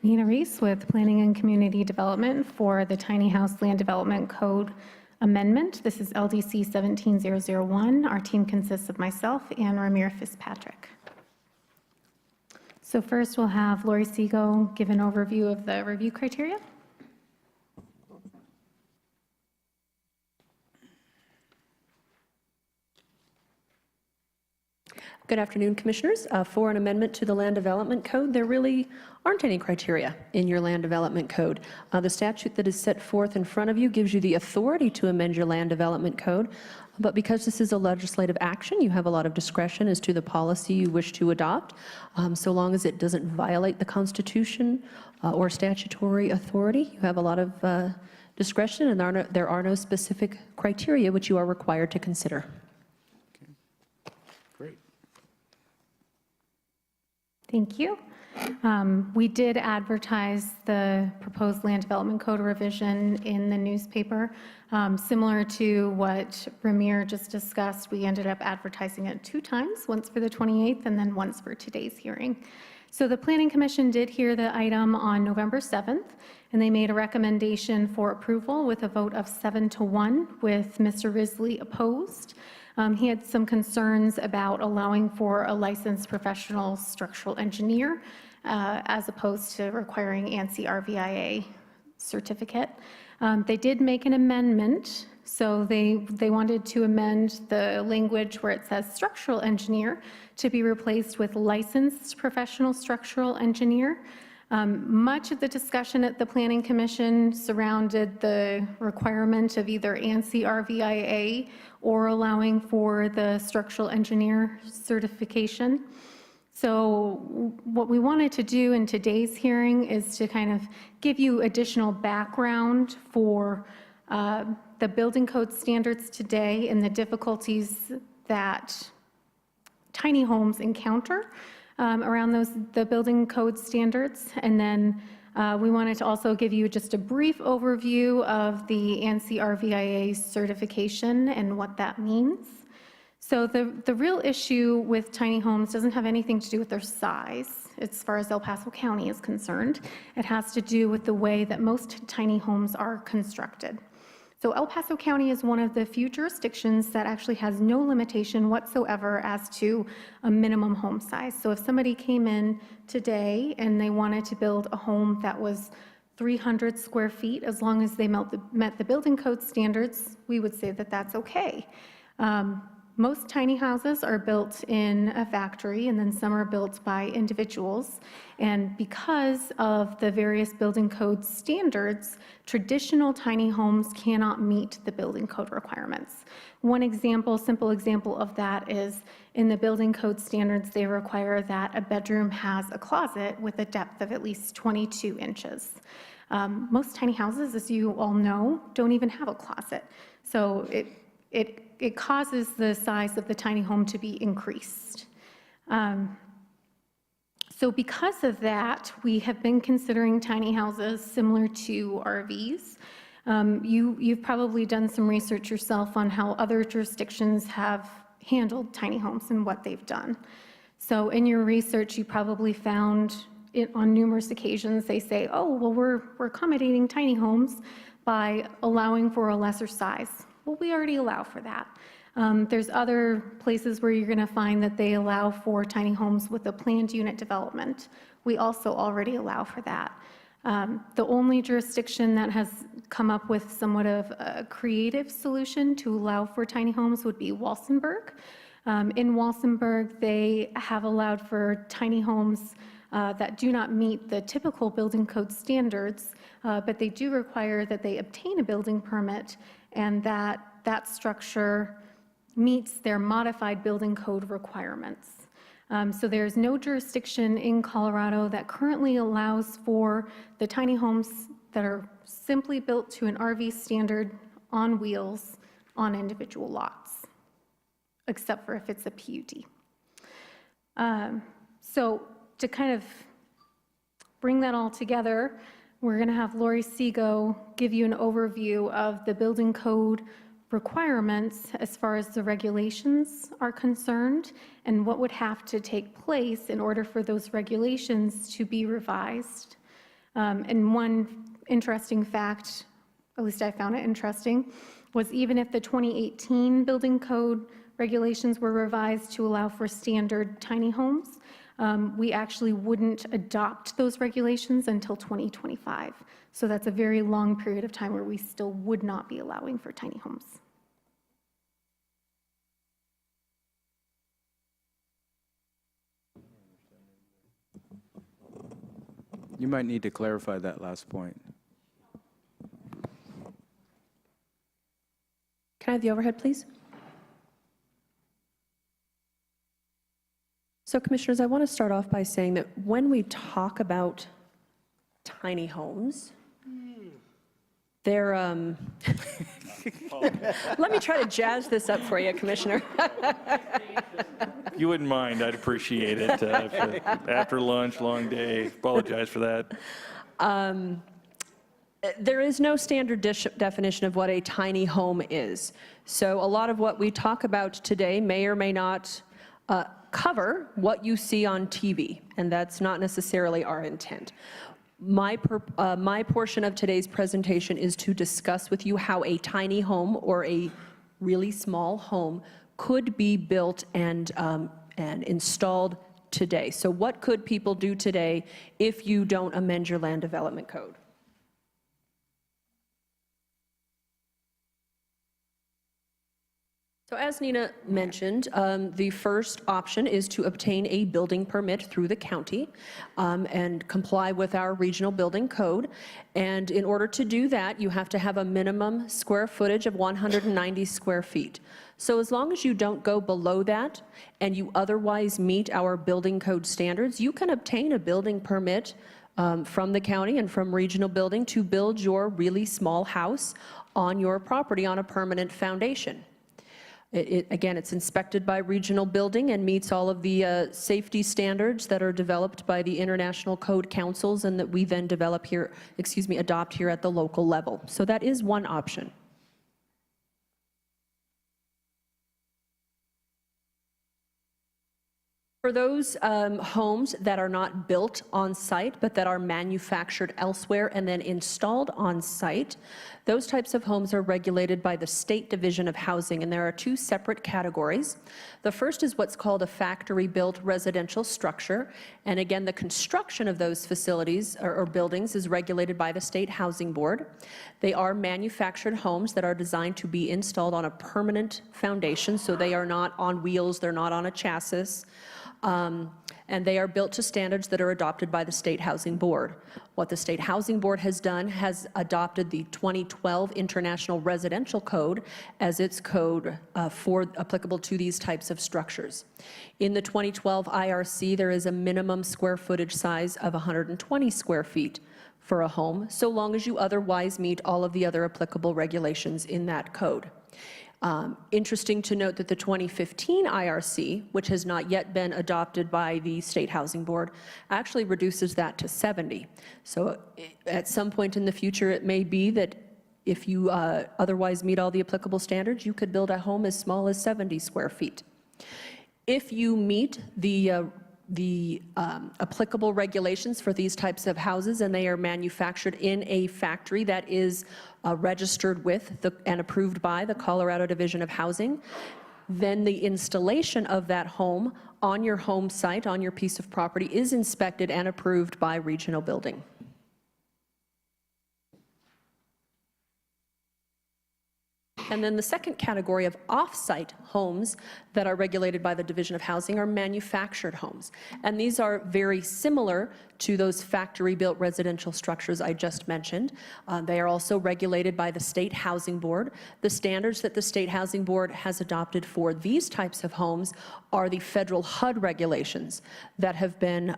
Nina Reese with Planning and Community Development for the Tiny House Land Development Code Amendment. This is LDC 17001. Our team consists of myself and Ramir Fitzpatrick. So first we'll have Lori Segal give an overview of the review criteria. Good afternoon, Commissioners. For an amendment to the Land Development Code, there really aren't any criteria in your Land Development Code. The statute that is set forth in front of you gives you the authority to amend your Land Development Code, but because this is a legislative action, you have a lot of discretion as to the policy you wish to adopt, so long as it doesn't violate the Constitution or statutory authority. You have a lot of discretion, and there are no specific criteria which you are required to consider. Thank you. We did advertise the proposed land development code revision in the newspaper. Similar to what Ramir just discussed, we ended up advertising it 2 times, once for the 28th and then once for today's hearing. So the Planning Commission did hear the item on November 7th, and they made a recommendation for approval with a vote of 7-1, with Mr. Risley opposed. He had some concerns about allowing for a licensed professional structural engineer as opposed to requiring ANSI RVIA certificate. They did make an amendment, so they wanted to amend the language where it says structural engineer to be replaced with licensed professional structural engineer. Much of the discussion at the Planning Commission surrounded the requirement of either ANSI RVIA or allowing for the structural engineer certification. So what we wanted to do in today's hearing is to kind of give you additional background for the building code standards today and the difficulties that tiny homes encounter around the building code standards. And then we wanted to also give you just a brief overview of the ANSI RVIA certification and what that means. So the real issue with tiny homes doesn't have anything to do with their size, as far as El Paso County is concerned. It has to do with the way that most tiny homes are constructed. So El Paso County is one of the few jurisdictions that actually has no limitation whatsoever as to a minimum home size. So if somebody came in today and they wanted to build a home that was 300 square feet, as long as they met the building code standards, we would say that that's okay. Most tiny houses are built in a factory, and then some are built by individuals. And because of the various building code standards, traditional tiny homes cannot meet the building code requirements. One example, simple example of that is in the building code standards, they require that a bedroom has a closet with a depth of at least 22 inches. Most tiny houses, as you all know, don't even have a closet. So it causes the size of the tiny home to be increased. So because of that, we have been considering tiny houses similar to RVs. You've probably done some research yourself on how other jurisdictions have handled tiny homes and what they've done. So in your research, you probably found it on numerous occasions, they say, oh, well, we're accommodating tiny homes by allowing for a lesser size. Well, we already allow for that. There's other places where you're going to find that they allow for tiny homes with a planned unit development. We also already allow for that. The only jurisdiction that has come up with somewhat of a creative solution to allow for tiny homes would be Walsenburg. In Walsenburg, they have allowed for tiny homes that do not meet the typical building code standards, but they do require that they obtain a building permit and that structure meets their modified building code requirements. So there's no jurisdiction in Colorado that currently allows for the tiny homes that are simply built to an RV standard on wheels on individual lots, except for if it's a PUD. So to kind of bring that all together, we're going to have Lori Segal give you an overview of the building code requirements as far as the regulations are concerned and what would have to take place in order for those regulations to be revised. And one interesting fact, at least I found it interesting, was even if the 2018 building code regulations were revised to allow for standard tiny homes, we actually wouldn't adopt those regulations until 2025. So that's a very long period of time where we still would not be allowing for tiny homes. You might need to clarify that last point. Can I have the overhead, please? So, Commissioners, I want to start off by saying that when we talk about tiny homes, they're, let me try to jazz this up for you, Commissioner. If you wouldn't mind, I'd appreciate it. After lunch, long day, apologize for that. There is no standard definition of what a tiny home is. So a lot of what we talk about today may or may not cover what you see on TV, and that's not necessarily our intent. My portion of today's presentation is to discuss with you how a tiny home or a really small home could be built and installed today. So what could people do today if you don't amend your land development code? So as Nina mentioned, the first option is to obtain a building permit through the county and comply with our regional building code. And in order to do that, you have to have a minimum square footage of 190 square feet. So as long as you don't go below that and you otherwise meet our building code standards, you can obtain a building permit from the county and from regional building to build your really small house on your property on a permanent foundation. Again, it's inspected by regional building and meets all of the safety standards that are developed by the international code councils and that we then develop here, adopt here at the local level. So that is one option. For those homes that are not built on site, but that are manufactured elsewhere and then installed on site, those types of homes are regulated by the State Division of Housing, and there are two separate categories. The first is what's called a factory-built residential structure, and again, the construction of those facilities or buildings is regulated by the State Housing Board. They are manufactured homes that are designed to be installed on a permanent foundation, so they are not on wheels, they're not on a chassis. And they are built to standards that are adopted by the State Housing Board. What the State Housing Board has done has adopted the 2012 International Residential Code as its code applicable to these types of structures. In the 2012 IRC, there is a minimum square footage size of 120 square feet for a home, so long as you otherwise meet all of the other applicable regulations in that code. Interesting to note that the 2015 IRC, which has not yet been adopted by the State Housing Board, actually reduces that to 70. So at some point in the future, it may be that if you otherwise meet all the applicable standards, you could build a home as small as 70 square feet. If you meet the applicable regulations for these types of houses and they are manufactured in a factory that is registered with and approved by the Colorado Division of Housing, then the installation of that home on your home site, on your piece of property, is inspected and approved by regional building. And then the second category of off-site homes that are regulated by the Division of Housing are manufactured homes. And these are very similar to those factory-built residential structures I just mentioned. They are also regulated by the State Housing Board. The standards that the State Housing Board has adopted for these types of homes are the federal HUD regulations that have been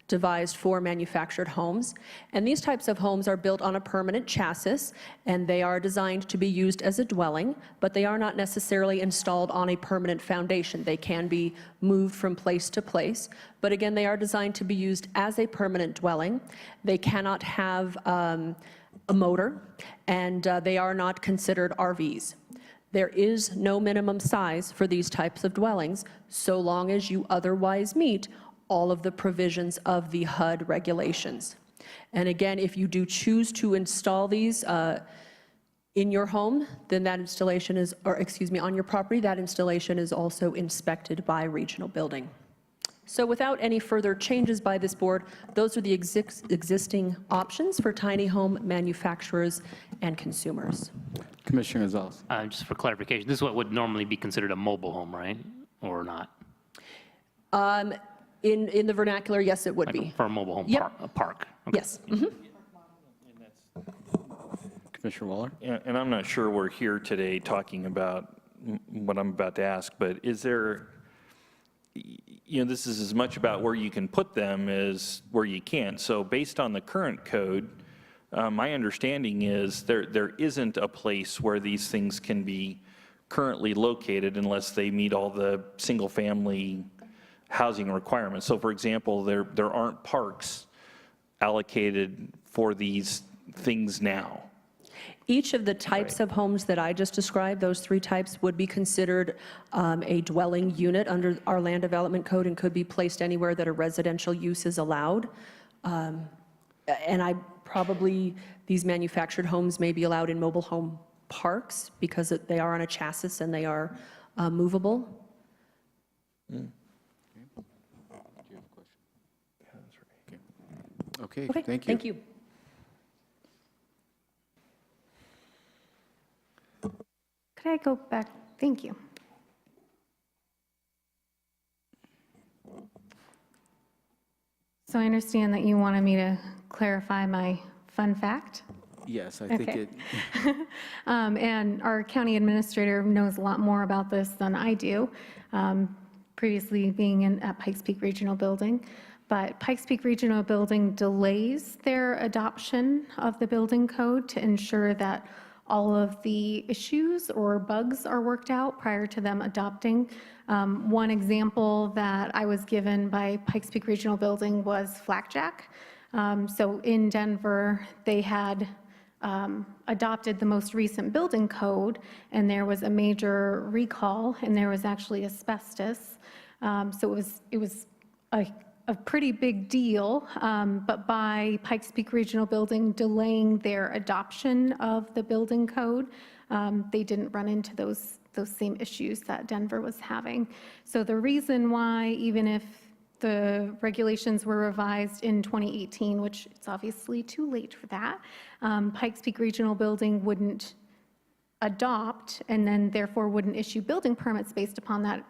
devised for manufactured homes. And these types of homes are built on a permanent chassis, and they are designed to be used as a dwelling, but they are not necessarily installed on a permanent foundation. They can be moved from place to place, but again, they are designed to be used as a permanent dwelling. They cannot have a motor, and they are not considered RVs. There is no minimum size for these types of dwellings, so long as you otherwise meet all of the provisions of the HUD regulations. And again, if you do choose to install these in your home, then that installation is, or excuse me, on your property, that installation is also inspected by Regional Building. So without any further changes by this board, those are the existing options for tiny home manufacturers and consumers. Commissioner Gonzalez. Just for clarification, this is what would normally be considered a mobile home, right? Or not? In the vernacular, yes, it would Like be. for a mobile home Yep. park? Okay. Yes. Mhm. Commissioner Waller. And I'm not sure we're here today talking about what I'm about to ask, but is there, this is as much about where you can put them as where you can't. So based on the current code, my understanding is there isn't a place where these things can be currently located unless they meet all the single-family housing requirements. So for example, there aren't parks allocated for these things now. Each of the types of homes that I just described, those three types, would be considered a dwelling unit under our land development code and could be placed anywhere that a residential use is allowed. And these manufactured homes may be allowed in mobile home parks because they are on a chassis and they are movable. Okay, Okay, thank you. thank you. Could I go back? Thank you. So I understand that you wanted me to clarify my fun fact. Yes, I think Okay. it, And our county administrator knows a lot more about this than I do, previously being at Pikes Peak Regional Building. But Pikes Peak Regional Building delays their adoption of the building code to ensure that all of the issues or bugs are worked out prior to them adopting. One example that I was given by Pikes Peak Regional Building was flakjack. So in Denver, they had adopted the most recent building code, and there was a major recall, and there was actually asbestos. So it was a pretty big deal, but by Pikes Peak Regional Building delaying their adoption of the building code, they didn't run into those same issues that Denver was having. So the reason why, even if the regulations were revised in 2018, which it's obviously too late for that, Pikes Peak Regional Building wouldn't adopt and then therefore wouldn't issue building permits based upon that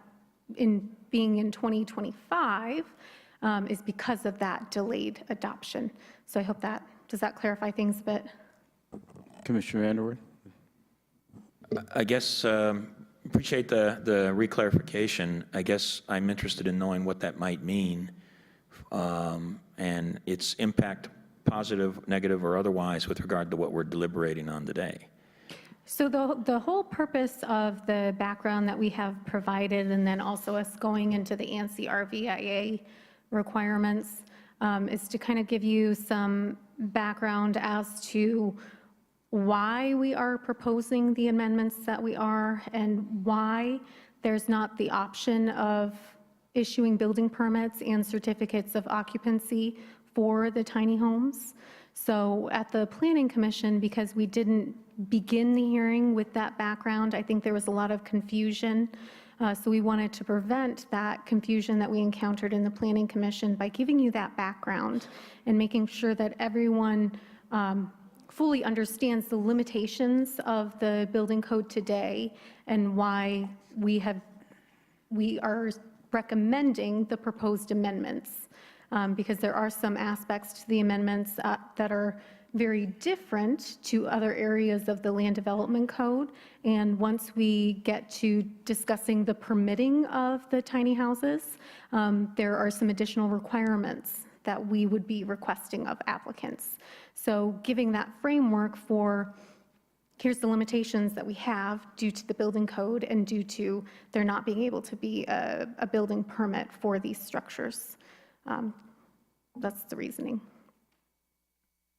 being in 2025 is because of that delayed adoption. So I hope does that clarify things a bit? Commissioner Vanderwood. I guess, appreciate the reclarification. I guess I'm interested in knowing what that might mean and its impact, positive, negative, or otherwise, with regard to what we're deliberating on today. So the whole purpose of the background that we have provided, and then also us going into the ANSI RVIA requirements, is to kind of give you some background as to why we are proposing the amendments that we are and why there's not the option of issuing building permits and certificates of occupancy for the tiny homes. So at the Planning Commission, because we didn't begin the hearing with that background, I think there was a lot of confusion. So we wanted to prevent that confusion that we encountered in the Planning Commission by giving you that background and making sure that everyone fully understands the limitations of the building code today and why we are recommending the proposed amendments. Because there are some aspects to the amendments that are very different to other areas of the land development code. And once we get to discussing the permitting of the tiny houses, there are some additional requirements that we would be requesting of applicants. So giving that framework for here's the limitations that we have due to the building code and due to there not being able to be a building permit for these structures. That's the reasoning.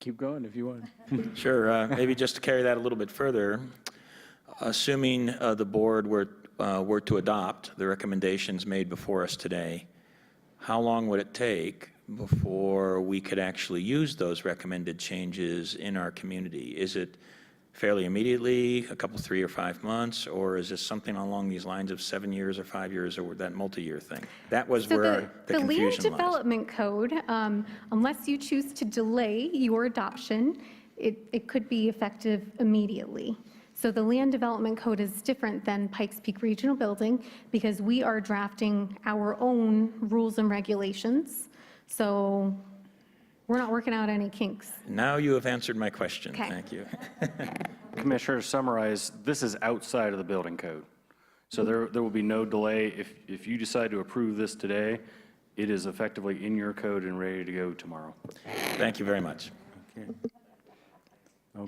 Keep going if you want. Sure. Maybe just to carry that a little bit further, assuming the board were to adopt the recommendations med before us today, how long would it take before we could actually use those recommended changes in our community? Is it fairly immediately, a couple, 3 or 5 months, or is this something along these lines of 7 years or 5 years, or that multi-year thing? That was So where the the Land confusion lies. Development Code, unless you choose to delay your adoption, it could be effective immediately. So the Land Development Code is different than Pikes Peak Regional Building because we are drafting our own rules and regulations. So we're not working out any kinks. Now you have answered my question. Okay. Thank you. Commissioner, to summarize, this is outside of the building code. So there will be no delay. If you decide to approve this today, it is effectively in your code and ready to go tomorrow. Thank you very much.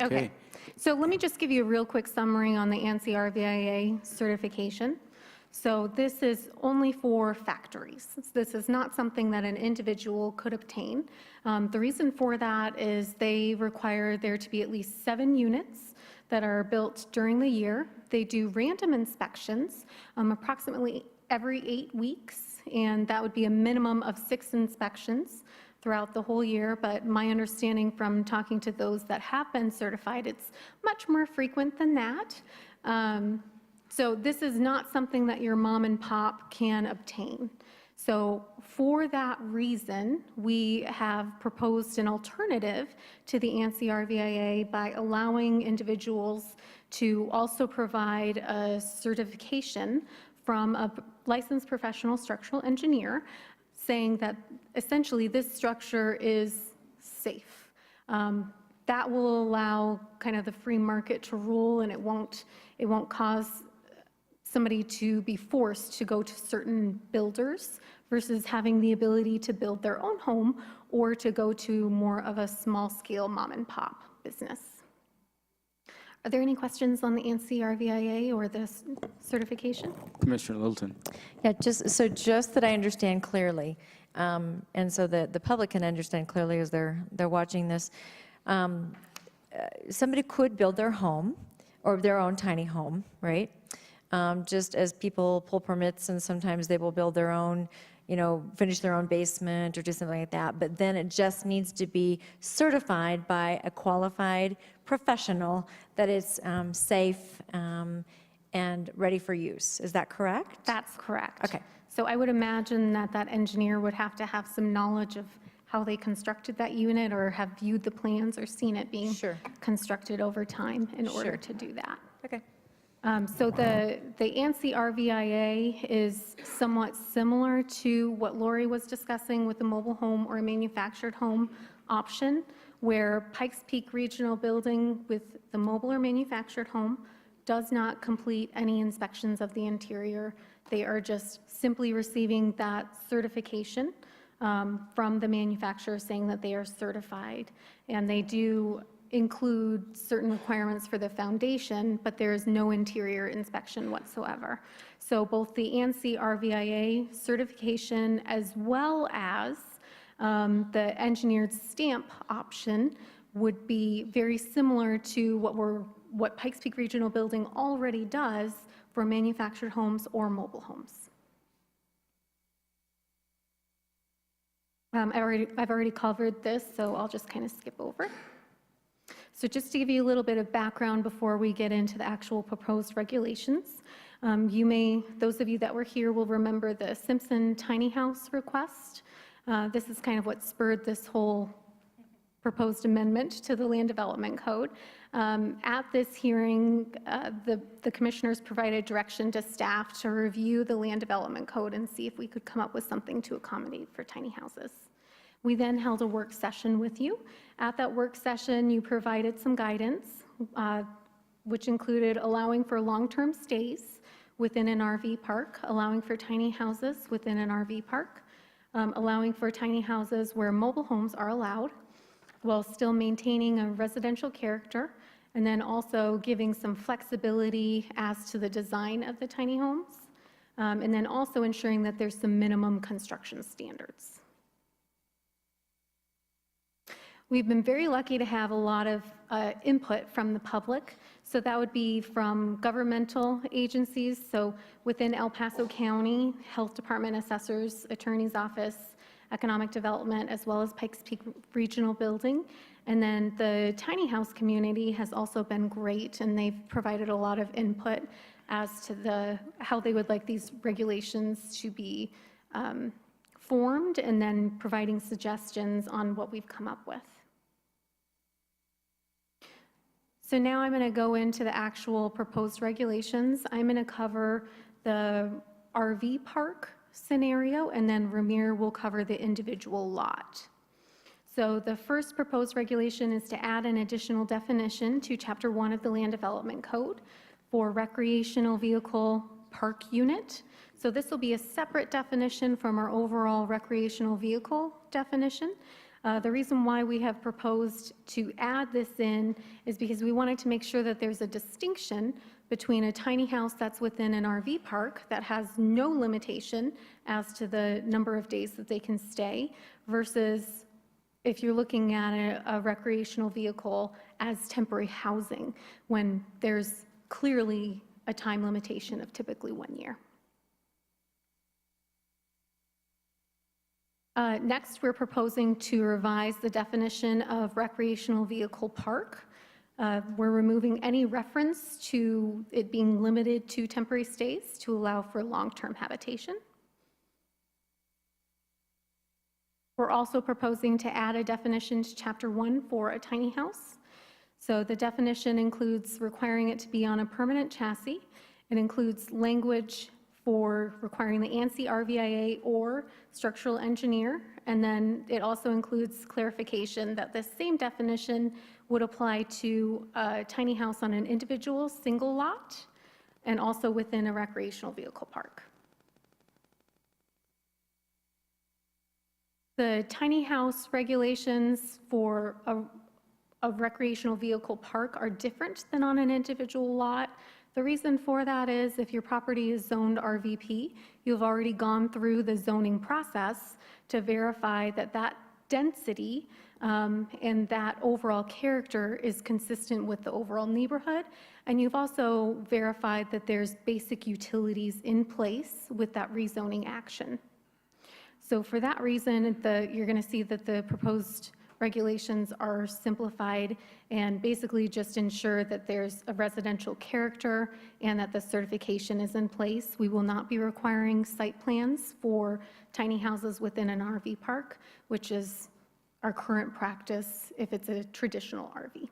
Okay. So let me just give you a real quick summary on the ANSI RVIA certification. So this is only for factories. This is not something that an individual could obtain. The reason for that is they require there to be at least 7 units that are built during the year. They do random inspections approximately every 8 weeks, and that would be a minimum of 6 inspections throughout the whole year, but my understanding from talking to those that have been certified, it's much more frequent than that. So this is not something that your mom and pop can obtain. So for that reason, we have proposed an alternative to the ANSI RVIA by allowing individuals to also provide a certification from a licensed professional structural engineer saying that essentially this structure is safe. That will allow kind of the free market to rule, and it won't cause somebody to be forced to go to certain builders versus having the ability to build their own home or to go to more of a small scale mom and pop business. Are there any questions on the ANSI RVIA or this certification? Commissioner Littleton. Yeah, just that I understand clearly, and so that the public can understand clearly as they're watching this. Somebody could build their home or their own tiny home, right? Just as people pull permits and sometimes they will build their own, finish their own basement or do something like that. But then it just needs to be certified by a qualified professional that it's safe and ready for use. Is that correct? That's correct. Okay. So I would imagine that engineer would have to have some knowledge of how they constructed that unit or have viewed the plans or seen it being Sure. constructed over time in order Sure. to do that. Okay. So the ANSI RVIA is somewhat similar to what Lori was discussing with the mobile home or manufactured home option, where Pikes Peak Regional Building with the mobile or manufactured home does not complete any inspections of the interior. They are just simply receiving that certification from the manufacturer saying that they are certified. And they do include certain requirements for the foundation, but there is no interior inspection whatsoever. So both the ANSI RVIA certification as well as the engineered stamp option would be very similar to what Pikes Peak Regional Building already does for manufactured homes or mobile homes. I've already covered this, so I'll just kind of skip over. So just to give you a little bit of background before we get into the actual proposed regulations, those of you that were here will remember the Simpson tiny house request. This is kind of what spurred this whole proposed amendment to the Land Development Code. At this hearing, the commissioners provided direction to staff to review the Land Development Code and see if we could come up with something to accommodate for tiny houses. We then held a work session with you. At that work session, you provided some guidance, which included allowing for long-term stays within an RV park, allowing for tiny houses within an RV park, allowing for tiny houses where mobile homes are allowed, while still maintaining a residential character, and then also giving some flexibility as to the design of the tiny homes, and then also ensuring that there's some minimum construction standards. We've been very lucky to have a lot of input from the public. So that would be from governmental agencies. So within El Paso County, Health Department, Assessors, Attorney's Office, Economic Development, as well as Pikes Peak Regional Building. And then the tiny house community has also been great, and they've provided a lot of input as to how they would like these regulations to be formed, and then providing suggestions on what we've come up with. So now I'm going to go into the actual proposed regulations. I'm going to cover the RV park scenario, and then Ramir will cover the individual lot. So the first proposed regulation is to add an additional definition to Chapter 1 of the Land Development Code for recreational vehicle park unit. So this will be a separate definition from our overall recreational vehicle definition. The reason why we have proposed to add this in is because we wanted to make sure that there's a distinction between a tiny house that's within an RV park that has no limitation as to the number of days that they can stay versus if you're looking at a recreational vehicle as temporary housing, when there's clearly a time limitation of typically 1 year. Next, we're proposing to revise the definition of recreational vehicle park. We're removing any reference to it being limited to temporary stays to allow for long-term habitation. We're also proposing to add a definition to Chapter 1 for a tiny house. So the definition includes requiring it to be on a permanent chassis. It includes language for requiring the ANSI RVIA or structural engineer. And then it also includes clarification that this same definition would apply to a tiny house on an individual single lot and also within a recreational vehicle park. The tiny house regulations for a recreational vehicle park are different than on an individual lot. The reason for that is if your property is zoned RVP, you've already gone through the zoning process to verify that that density and that overall character is consistent with the overall neighborhood. And you've also verified that there's basic utilities in place with that rezoning action. So for that reason, you're going to see that the proposed regulations are simplified and basically just ensure that there's a residential character and that the certification is in place. We will not be requiring site plans for tiny houses within an RV park, which is our current practice if it's a traditional RV.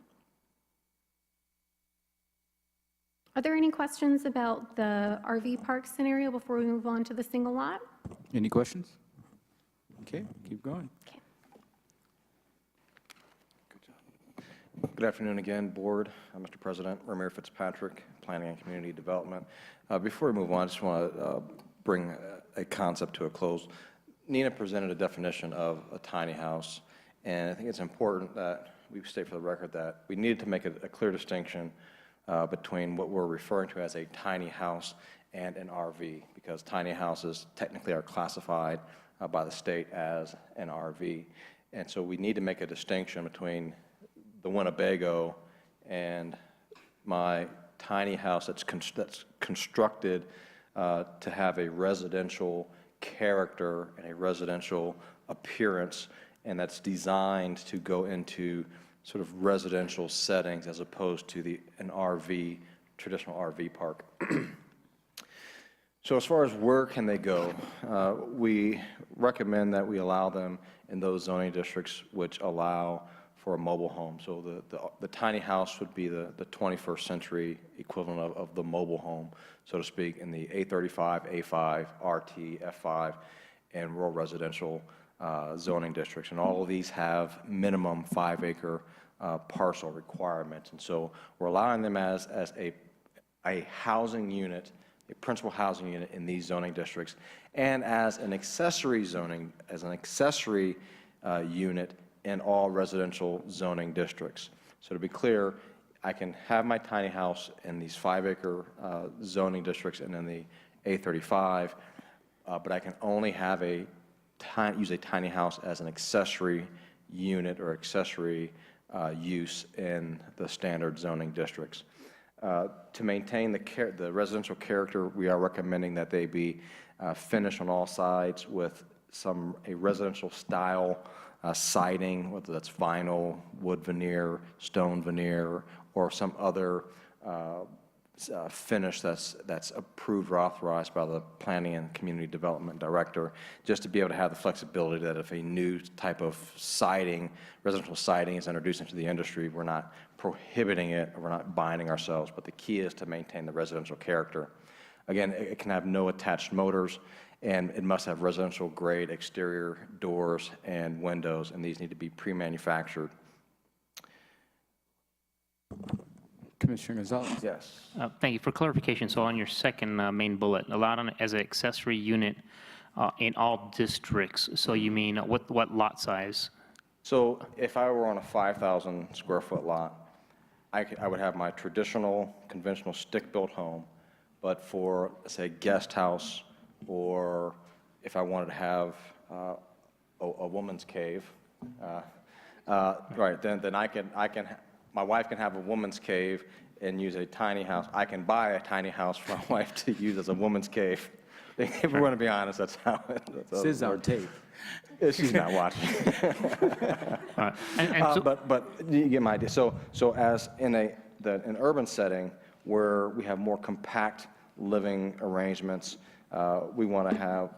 Are there any questions about the RV park scenario before we move on to the single lot? Any questions? Okay, keep going. Okay. Good afternoon again, Board. Mr. President, Ramir Fitzpatrick, Planning and Community Development. Before we move on, I just want to bring a concept to a close. Nina presented a definition of a tiny house, and I think it's important that we state for the record that we needed to make a clear distinction between what we're referring to as a tiny house and an RV, because tiny houses technically are classified by the state as an RV. And so we need to make a distinction between the Winnebago and my tiny house that's constructed to have a residential character and a residential appearance, and that's designed to go into sort of residential settings as opposed to an RV, traditional RV park. So as far as where can they go, we recommend that we allow them in those zoning districts which allow for a mobile home. So the tiny house would be the 21st century equivalent of the mobile home, so to speak, in the A35, A5, RT, F5, and rural residential zoning districts. And all of these have minimum 5-acre parcel requirements. And so we're allowing them as a housing unit, a principal housing unit in these zoning districts, and as an accessory zoning, as an accessory unit in all residential zoning districts. So to be clear, I can have my tiny house in these 5-acre zoning districts and in the A35, but I can only have use a tiny house as an accessory unit or accessory use in the standard zoning districts. To maintain the residential character, we are recommending that they be finished on all sides with a residential style siding, whether that's vinyl, wood veneer, stone veneer, or some other finish that's approved or authorized by the Planning and Community Development Director, just to be able to have the flexibility that if a new type of siding, residential siding is introduced into the industry, we're not prohibiting it, or we're not binding ourselves, but the key is to maintain the residential character. Again, it can have no attached motors, and it must have residential grade exterior doors and windows, and these need to be pre-manufactured. Commissioner Gonzalez. Yes. Thank you. For clarification, so on your second main bullet, allowed on as an accessory unit in all districts, so you mean what lot size? So if I were on a 5,000 square foot lot, I would have my traditional, conventional stick-built home, but for, say, guest house, or if I wanted to have a woman's cave, right, then my wife can have a woman's cave and use a tiny house. I can buy a tiny house for my wife to use as a woman's cave. If we're going to be honest, that's how it Sis on tape. She's not watching. And so, But you get my idea. So as in an urban setting where we have more compact living arrangements, we want to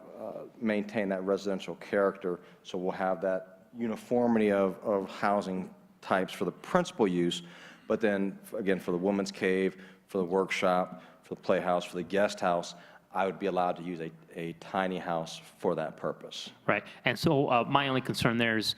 maintain that residential character. So we'll have that uniformity of housing types for the principal use, but then again for the woman's cave, for the workshop, for the playhouse, for the guest house, I would be allowed to use a tiny house for that purpose. right. And so my only concern there is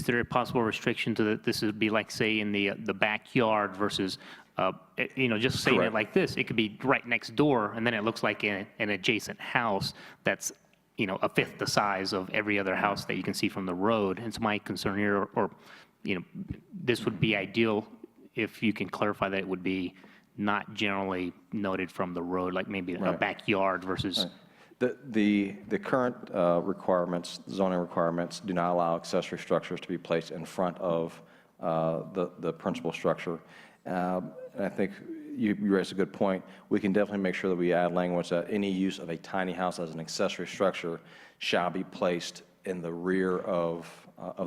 there a possible restriction to that this would be like, say, in the backyard versus, just saying Correct. it like this, it could be right next door, and then it looks like an adjacent house that's, a fifth the size of every other house that you can see from the road. And so my concern here, or this would be ideal if you can clarify that it would be not generally noted from the road, like maybe a Right. backyard versus. Right. The current requirements, zoning requirements, do not allow accessory structures to be placed in front of the principal structure. And I think you raised a good point. We can definitely make sure that we add language that any use of a tiny house as an accessory structure shall be placed in the rear of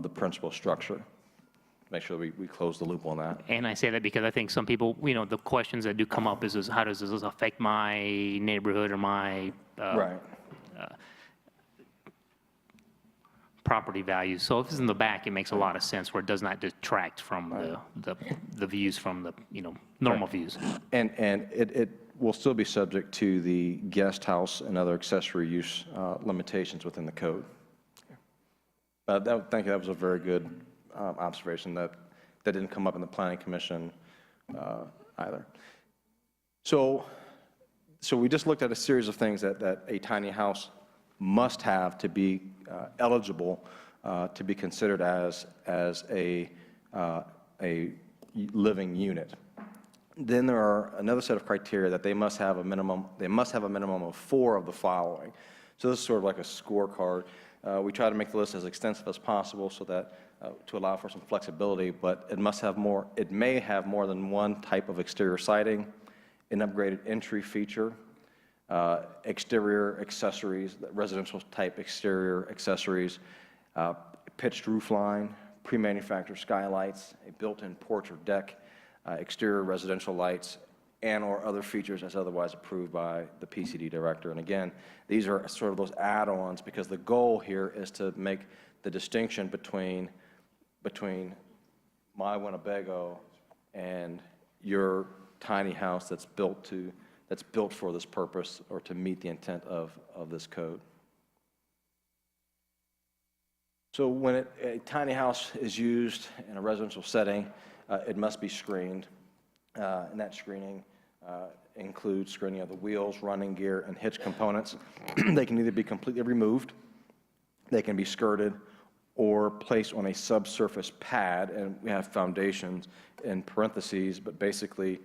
the principal structure. Make sure we close the loop on that. And I say that because I think some people, the questions that do come up is how does this affect my neighborhood or my Right. property values? So if it's in the back, it makes a lot of sense where it does not detract from the views from the, normal views. And it will still be subject to the guest house and other accessory use limitations within the code. Thank you, that was a very good observation that didn't come up in the Planning Commission either. So we just looked at a series of things that a tiny house must have to be eligible to be considered as a living unit. Then there are another set of criteria that they must have a minimum of 4 of the following. So this is sort of like a scorecard. We try to make the list as extensive as possible so that to allow for some flexibility, but it may have more than one type of exterior siding, an upgraded entry feature, exterior accessories, residential type exterior accessories, pitched roof line, pre-manufactured skylights, a built-in porch or deck, exterior residential lights, and or other features as otherwise approved by the PCD director. And again, these are sort of those add-ons because the goal here is to make the distinction between my Winnebago and your tiny house that's built for this purpose or to meet the intent of this code. So when a tiny house is used in a residential setting, it must be screened, and that screening includes screening of the wheels, running gear, and hitch components. They can either be completely removed, they can be skirted, or placed on a subsurface pad, and we have foundations in parentheses, but basically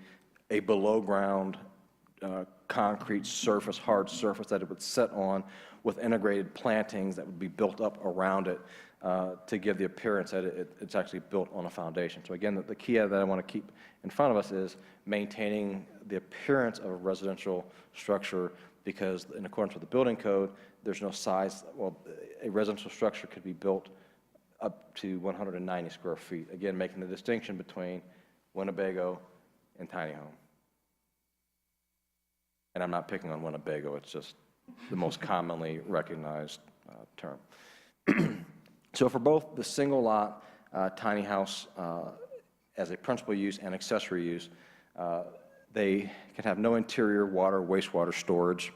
a below-ground concrete surface, hard surface that it would sit on with integrated plantings that would be built up around it to give the appearance that it's actually built on a foundation. So again, the key that I want to keep in front of us is maintaining the appearance of a residential structure because in accordance with the building code, there's no size, well, a residential structure could be built up to 190 square feet, again, making the distinction between Winnebago and tiny home. And I'm not picking on Winnebago, it's just the most commonly recognized term. So for both the single lot tiny house as a principal use and accessory use, they can have no interior water, wastewater storage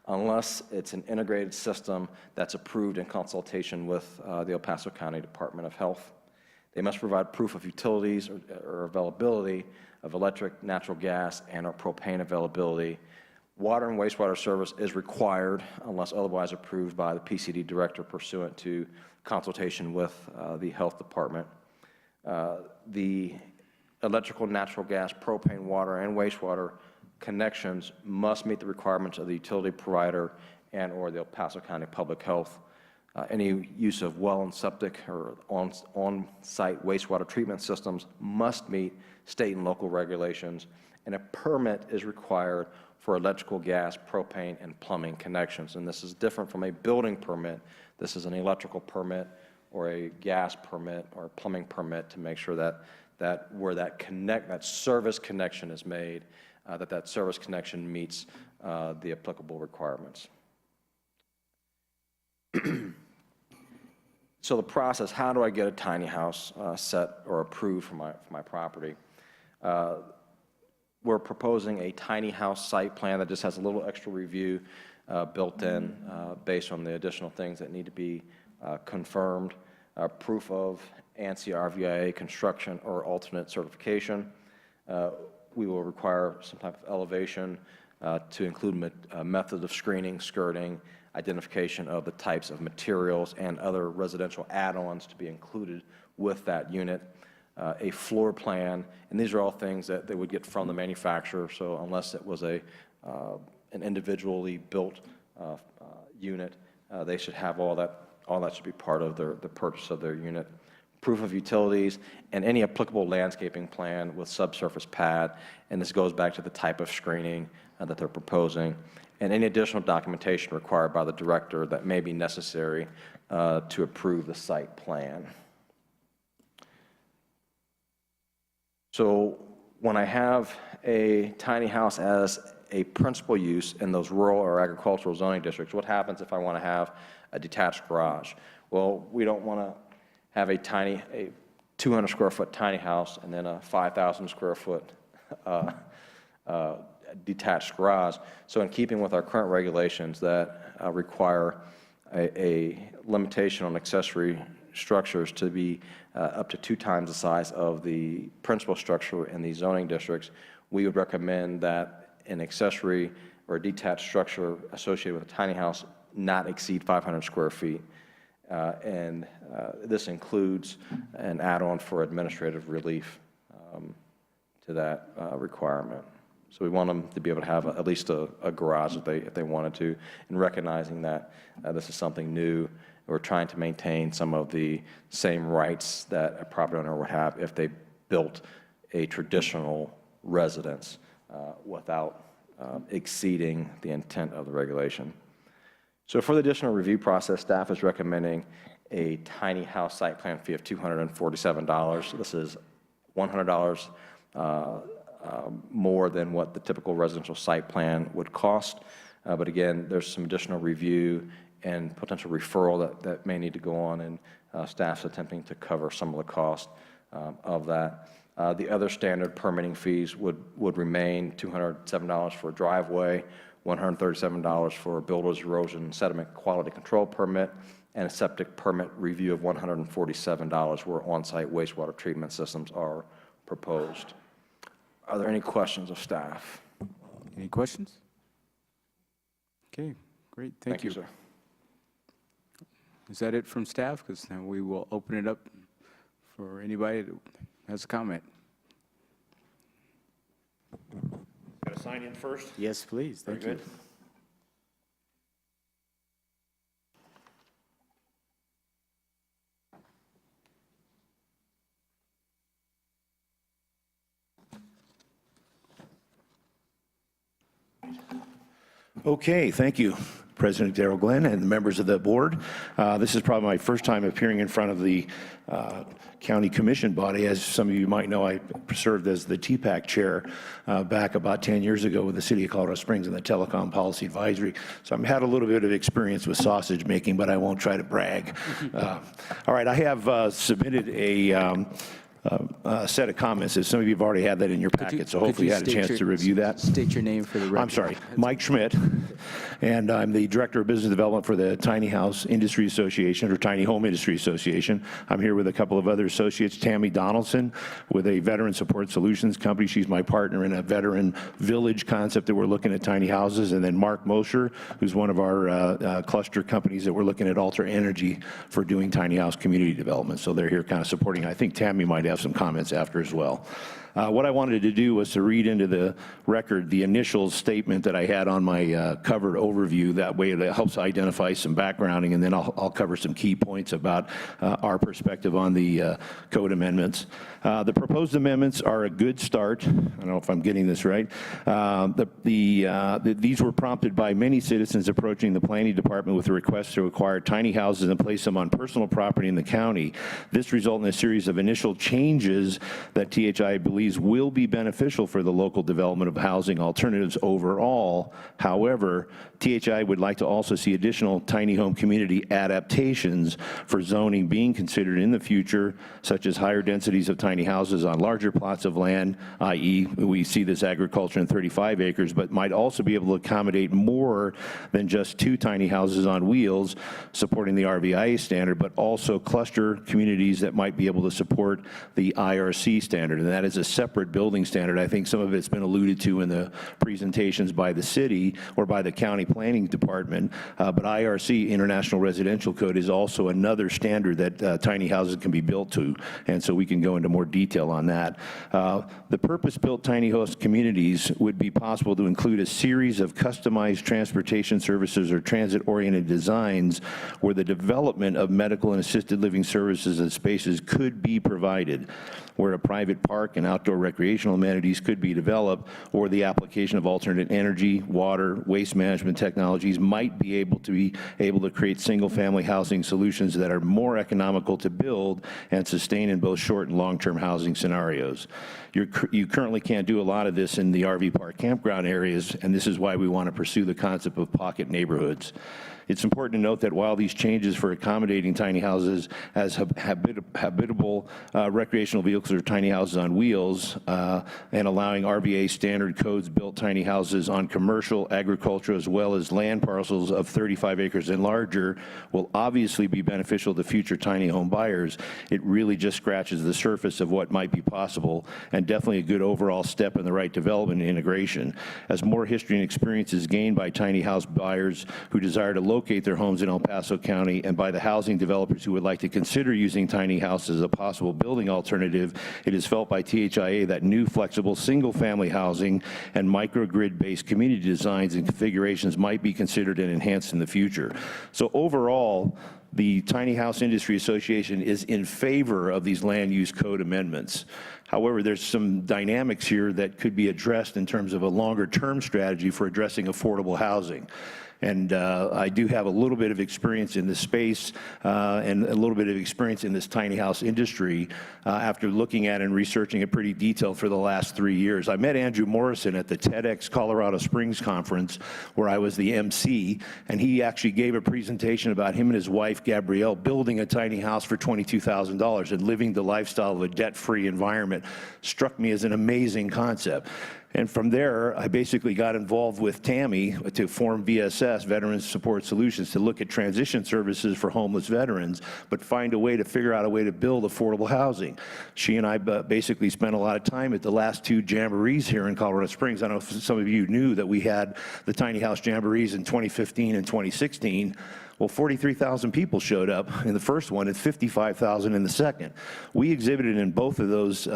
unless it's an integrated system that's approved in consultation with the El Paso County Department of Health. They must provide proof of utilities or availability of electric, natural gas, and or propane availability. Water and wastewater service is required unless otherwise approved by the PCD director pursuant to consultation with the health department. The electrical, natural gas, propane, water, and wastewater connections must meet the requirements of the utility provider and or the El Paso County Public Health. Any use of well and septic or on-site wastewater treatment systems must meet state and local regulations, and a permit is required for electrical, gas, propane, and plumbing connections. And this is different from a building permit. This is an electrical permit or a gas permit or a plumbing permit to make sure that where that service connection is made, that service connection meets the applicable requirements. So the process, how do I get a tiny house set or approved for my property? We're proposing a tiny house site plan that just has a little extra review built in based on the additional things that need to be confirmed. Proof of ANSI RVIA construction or alternate certification. We will require some type of elevation to include methods of screening, skirting, identification of the types of materials and other residential add-ons to be included with that unit, a floor plan, and these are all things that they would get from the manufacturer, so unless it was an individually built unit, they should have all that should be part of the purchase of their unit. Proof of utilities, and any applicable landscaping plan with subsurface pad, and this goes back to the type of screening that they're proposing, and any additional documentation required by the director that may be necessary to approve the site plan. So when I have a tiny house as a principal use in those rural or agricultural zoning districts, what happens if I want to have a detached garage? Well, we don't want to have a 200 square foot tiny house and then a 5,000 square foot detached garage. So in keeping with our current regulations that require a limitation on accessory structures to be up to 2 times the size of the principal structure in these zoning districts, we would recommend that an accessory or a detached structure associated with a tiny house not exceed 500 square feet. This includes an add-on for administrative relief to that requirement. So we want them to be able to have at least a garage if they wanted to, and recognizing that this is something new. We're trying to maintain some of the same rights that a property owner would have if they built a traditional residence without exceeding the intent of the regulation. So for the additional review process, staff is recommending a tiny house site plan fee of $247. This is $100 more than what the typical residential site plan would cost. But again, there's some additional review and potential referral that may need to go on, and staff's attempting to cover some of the cost of that. The other standard permitting fees would remain $207 for a driveway, $137 for a builder's erosion sediment quality control permit, and a septic permit review of $147 where on-site wastewater treatment systems are proposed. Are there any questions of staff? Any questions? Okay, great, thank you. Sir. Is that it from staff? Because now we will open it up for anybody that has a comment. Got to sign in first? Yes, please, thank you. Okay, thank you, President Darrell Glenn and the members of the board. This is probably my first time appearing in front of the county commission body. As some of you might know, I served as the TPAC chair back about 10 years ago with the city of Colorado Springs and the Telecom Policy Advisory. So I've had a little bit of experience with sausage making, but I won't try to brag. All right, I have submitted a set of comments. As some of you have already had that in your packet, so hopefully you had a chance to review that. State your name for the record. I'm sorry, Mike Schmidt, and I'm the Director of Business Development for the Tiny House Industry Association, or Tiny Home Industry Association. I'm here with a couple of other associates, Tammy Donaldson with a Veteran Support Solutions company. She's my partner in a veteran village concept that we're looking at tiny houses, and then Mark Mosher, who's one of our cluster companies that we're looking at Alter Energy for doing tiny house community development. So they're here kind of supporting. I think Tammy might have some comments after as well. What I wanted to do was to read into the record the initial statement that I had on my cover overview. That way it helps identify some backgrounding, and then I'll cover some key points about our perspective on the code amendments. The proposed amendments are a good start. I don't know if I'm getting this right. These were prompted by many citizens approaching the planning department with a request to acquire tiny houses and place them on personal property in the county. This resulted in a series of initial changes that THI believes will be beneficial for the local development of housing alternatives overall. However, THI would like to also see additional tiny home community adaptations for zoning being considered in the future, such as higher densities of tiny houses on larger plots of land, i.e. we see this agriculture in 35 acres, but might also be able to accommodate more than just 2 tiny houses on wheels, supporting the RVIA standard, but also cluster communities that might be able to support the IRC standard, and that is a separate building standard. I think some of it's been alluded to in the presentations by the city or by the county planning department, but IRC, International Residential Code, is also another standard that tiny houses can be built to, and so we can go into more detail on that. The purpose-built tiny house communities would be possible to include a series of customized transportation services or transit-oriented designs where the development of medical and assisted living services and spaces could be provided, where a private park and outdoor recreational amenities could be developed, or the application of alternate energy, water, waste management technologies might be able to create single-family housing solutions that are more economical to build and sustain in both short and long-term housing scenarios. You currently can't do a lot of this in the RV park campground areas, and this is why we want to pursue the concept of pocket neighborhoods. It's important to note that while these changes for accommodating tiny houses as habitable recreational vehicles or tiny houses on wheels and allowing RVA standard codes built tiny houses on commercial, agricultural, as well as land parcels of 35 acres and larger will obviously be beneficial to future tiny home buyers, it really just scratches the surface of what might be possible, and definitely a good overall step in the right development and integration. As more history and experience is gained by tiny house buyers who desire to locate their homes in El Paso County, and by the housing developers who would like to consider using tiny houses as a possible building alternative, it is felt by THIA that new flexible single-family housing and microgrid-based community designs and configurations might be considered and enhanced in the future. So overall, the Tiny House Industry Association is in favor of these land use code amendments. However, there's some dynamics here that could be addressed in terms of a longer-term strategy for addressing affordable housing. And I do have a little bit of experience in this space and a little bit of experience in this tiny house industry after looking at and researching it pretty detailed for the last 3 years. I met Andrew Morrison at the TEDx Colorado Springs conference where I was the MC, and he actually gave a presentation about him and his wife, Gabrielle, building a tiny house for $22,000 and living the lifestyle of a debt-free environment. Struck me as an amazing concept. And from there, I basically got involved with Tammy to form VSS, Veterans Support Solutions, to look at transition services for homeless veterans, but find a way to figure out a way to build affordable housing. She and I basically spent a lot of time at the last 2 jamborees here in Colorado Springs. I don't know if some of you knew that we had the Tiny House Jamborees in 2015 and 2016. Well, 43,000 people showed up in the first one and 55,000 in the second. We exhibited in both of those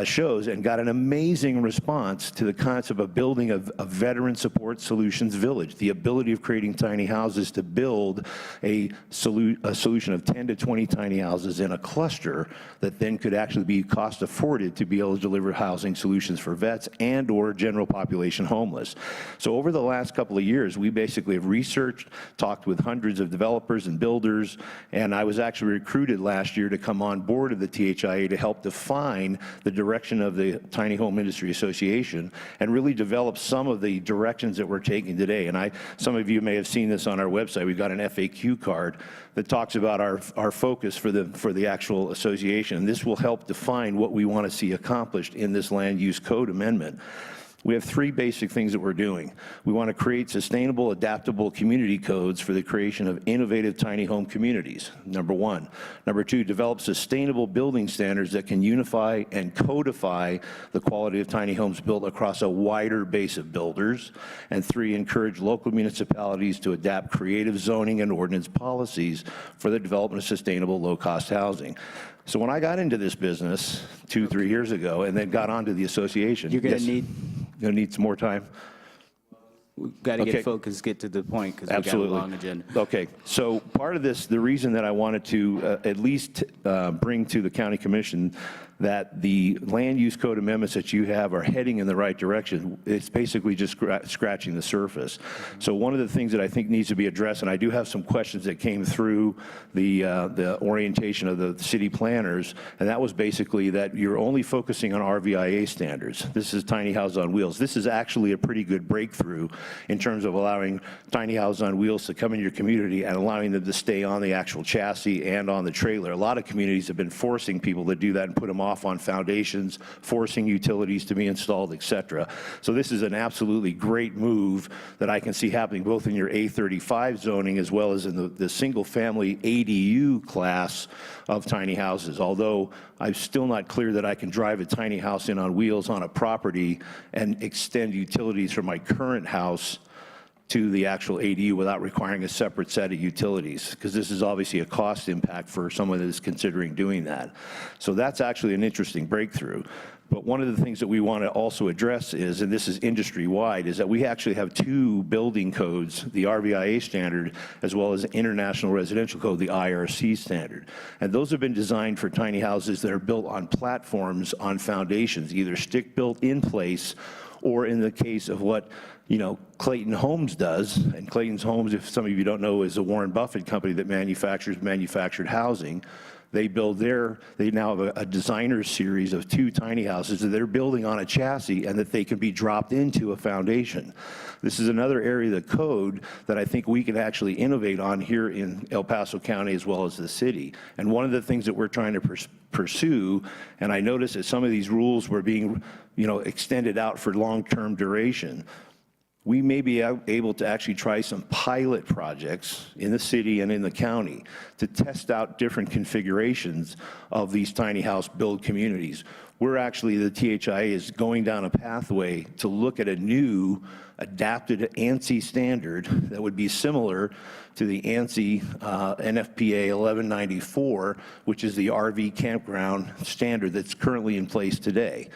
shows and got an amazing response to the concept of building a veteran support solutions village, the ability of creating tiny houses to build a solution of 10 to 20 tiny houses in a cluster that then could actually be cost afforded to be able to deliver housing solutions for vets and or general population homeless. So over the last couple of years, we basically have researched, talked with hundreds of developers and builders, and I was actually recruited last year to come on board of the THIA to help define the direction of the Tiny Home Industry Association and really develop some of the directions that we're taking today. And some of you may have seen this on our website. We've got an FAQ card that talks about our focus for the actual association. And this will help define what we want to see accomplished in this land use code amendment. We have three basic things that we're doing. We want to create sustainable, adaptable community codes for the creation of innovative tiny home communities, number one. Number two, develop sustainable building standards that can unify and codify the quality of tiny homes built across a wider base of builders. And three, encourage local municipalities to adapt creative zoning and ordinance policies for the development of sustainable, low-cost housing. So when I got into this business 2-3 years ago and then got onto the association. You're going to Yes. Gonna need some more time? We've got to Okay. get focused, get to the point, because we got a Absolutely. long agenda. Okay, so part of this, the reason that I wanted to at least bring to the county commission that the land use code amendments that you have are heading in the right direction. It's basically just scratching the surface. So one of the things that I think needs to be addressed, and I do have some questions that came through the orientation of the city planners, and that was basically that you're only focusing on RVIA standards. This is tiny house on wheels. This is actually a pretty good breakthrough in terms of allowing tiny houses on wheels to come in your community and allowing them to stay on the actual chassis and on the trailer. A lot of communities have been forcing people to do that and put them off on foundations, forcing utilities to be installed, et cetera. So this is an absolutely great move that I can see happening both in your A35 zoning as well as in the single-family ADU class of tiny houses. Although I'm still not clear that I can drive a tiny house in on wheels on a property and extend utilities from my current house to the actual ADU without requiring a separate set of utilities, because this is obviously a cost impact for someone that is considering doing that. So that's actually an interesting breakthrough. But one of the things that we want to also address is, and this is industry-wide, is that we actually have two building codes, the RVIA standard, as well as International Residential Code, the IRC standard. And those have been designed for tiny houses that are built on platforms, on foundations, either stick-built in place, or in the case of what Clayton Homes does, and Clayton's Homes, if some of you don't know, is a Warren Buffett company that manufactures manufactured housing. They now have a designer series of 2 tiny houses that they're building on a chassis and that they can be dropped into a foundation. This is another area of the code that I think we can actually innovate on here in El Paso County as well as the city. And one of the things that we're trying to pursue, and I noticed that some of these rules were being extended out for long-term duration. We may be able to actually try some pilot projects in the city and in the county to test out different configurations of these tiny house build communities. We're actually, the THIA is going down a pathway to look at a new adapted ANSI standard that would be similar to the ANSI NFPA 1194, which is the RV campground standard that's currently in place today.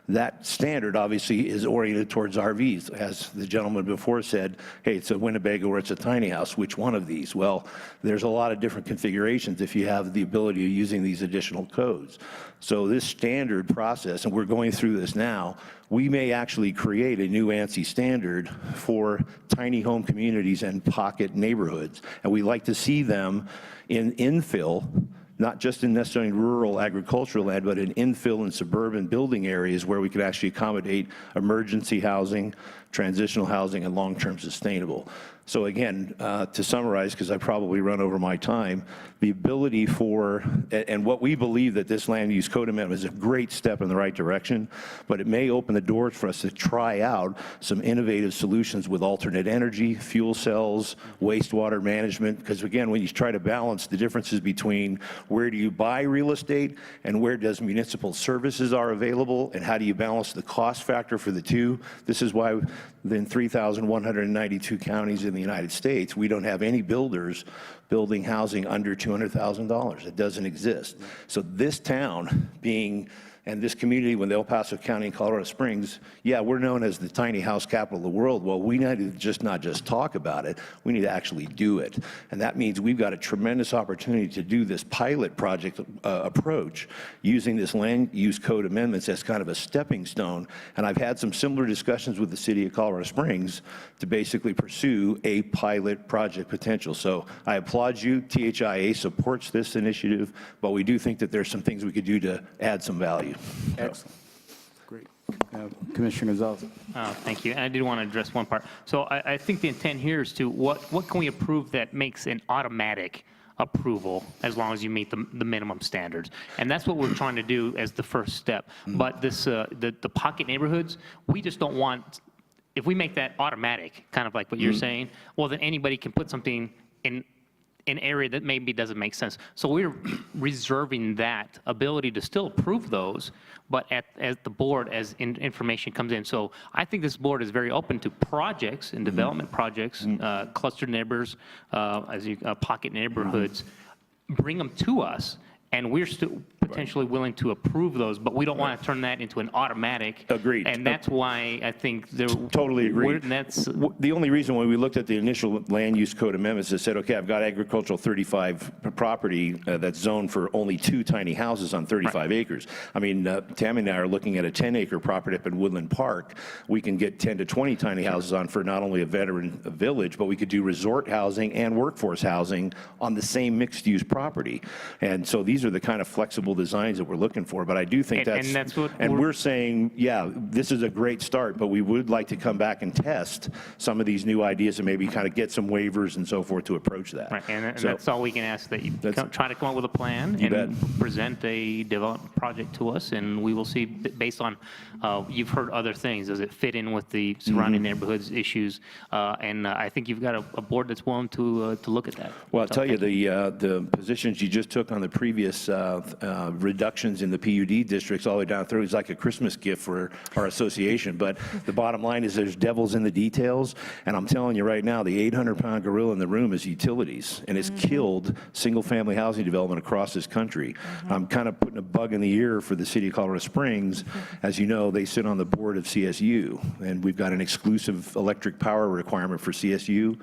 That standard obviously is oriented towards RVs. As the gentleman before said, hey, it's a Winnebago or it's a tiny house. Which one of these? Well, there's a lot of different configurations if you have the ability of using these additional codes. So this standard process, and we're going through this now, we may actually create a new ANSI standard for tiny home communities and pocket neighborhoods. And we like to see them in infill, not just in necessarily rural agricultural land, but in infill and suburban building areas where we can actually accommodate emergency housing, transitional housing, and long-term sustainable. So again, to summarize, because I probably run over my time, the ability for, and what we believe that this land use code amendment is a great step in the right direction, but it may open the doors for us to try out some innovative solutions with alternate energy, fuel cells, wastewater management, because again, when you try to balance the differences between where do you buy real estate and where does municipal services are available, and how do you balance the cost factor for the two, this is why in 3,192 counties in the United States, we don't have any builders building housing under $200,000. It doesn't exist. So this town being, and this community, when the El Paso County and Colorado Springs, yeah, we're known as the tiny house capital of the world. Well, we need to just not just talk about it, we need to actually do it. And that means we've got a tremendous opportunity to do this pilot project approach using this land use code amendments as kind of a stepping stone. And I've had some similar discussions with the city of Colorado Springs to basically pursue a pilot project potential. So I applaud you. THIA supports this initiative, but we do think that there's some things we could do to add some value. Excellent. Great. Commissioner Gonzalez. Thank you. And I did want to address one part. So I think the intent here is to, what can we approve that makes an automatic approval as long as you meet the minimum standards? And that's what we're trying to do as the first step. But this, the pocket neighborhoods, we just don't want, if we make that automatic, kind of like what you're saying, well, then anybody can put something in an area that maybe doesn't make sense. So we're reserving that ability to still approve those, but as the board, as information comes in. So I think this board is very open to projects and development projects, clustered neighbors, pocket neighborhoods. Bring them to us, and we're still potentially willing to approve those, but we don't want to turn that into an automatic. Agreed. And that's why I think there. Totally agree. And that's. The only reason when we looked at the initial land use code amendments that said, okay, I've got agricultural 35 property that's zoned for only 2 tiny houses on 35 acres. I mean, Tammy and I are looking at a 10-acre property up in Woodland Park. We can get 10 to 20 tiny houses on for not only a veteran village, but we could do resort housing and workforce housing on the same mixed-use property. And so these are the kind of flexible designs that we're looking for. But I do think that's what we're saying, yeah, this is a great start, but we would like to come back and test some of these new ideas and maybe kind of get some waivers and so forth to approach that. Right, and So- that's all we can ask, that you try to come up with a plan You and present a development project to us, and we will see, based on, you've heard other things, does it fit in with the surrounding neighborhoods issues? And I think you've got a board that's willing to look at that. Well, I'll So tell you, thank the positions you just took on the previous reductions in the PUD districts all the way down through is like a Christmas gift for our association. But the bottom line is there's devils in the details. And I'm telling you right now, the 800-pound gorilla in the room is utilities. And it's killed single-family housing development across this country. I'm kind of putting a bug in the ear for the city of Colorado Springs. As you know, they sit on the board of CSU. And we've got an exclusive electric power requirement for CSU.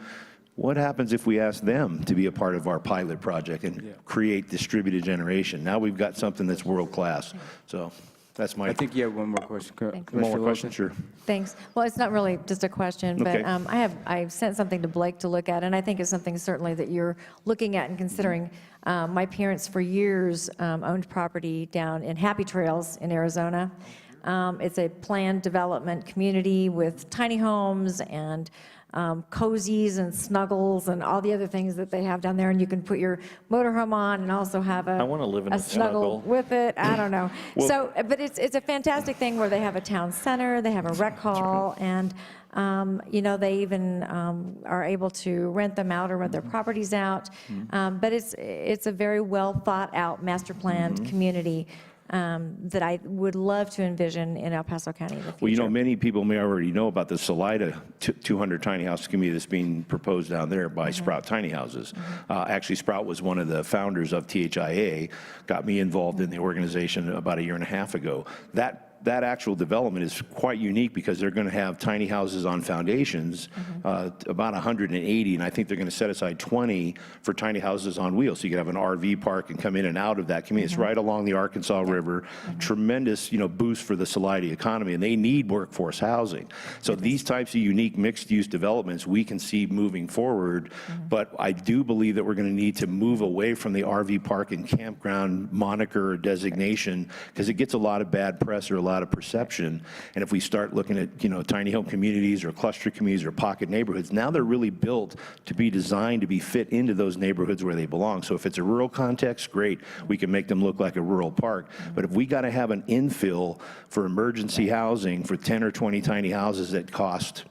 What happens if we ask them to be a part of our pilot project and create distributed generation? Now we've got something that's world-class. So that's my... I think you have one more question. One Commissioner more question? Wilson? Sure. Thanks. Well, it's not really just a question, but Okay. I've sent something to Blake to look at, and I think it's something certainly that you're looking at and considering. My parents for years owned property down in Happy Trails in Arizona. It's a planned development community with tiny homes and cozies and snuggles and all the other things that they have down there, and you can put your motorhome on and also have I wanna live in a snuggle snuggle. with it. I don't know. But it's a fantastic thing where they have a town center, they have a rec hall, and they even are able to rent them out or rent their properties out. But it's a very well thought out, master planned community that I would love to envision in El Paso County in the future. Well, you know, many people may already know about the Salida 200 tiny house community that's being proposed down there by Sprout Tiny Houses. Actually, Sprout was one of the founders of THIA, got me involved in the organization about 1.5 years ago. That actual development is quite unique because they're going to have tiny houses on foundations, about 180, and I think they're going to set aside 20 for tiny houses on wheels. So you can have an RV park and come in and out of that community. It's right along the Arkansas River. Tremendous, boost for the Salida economy, and they need workforce housing. So these types of unique mixed-use developments we can see moving forward, but I do believe that we're going to need to move away from the RV park and campground moniker or designation because it gets a lot of bad press or a lot of perception. And if we start looking at, tiny home communities or cluster communities or pocket neighborhoods, now they're really built to be designed to be fit into those neighborhoods where they belong. So if it's a rural context, great, we can make them look like a rural park. But if we got to have an infill for emergency housing for 10 or 20 tiny houses that cost,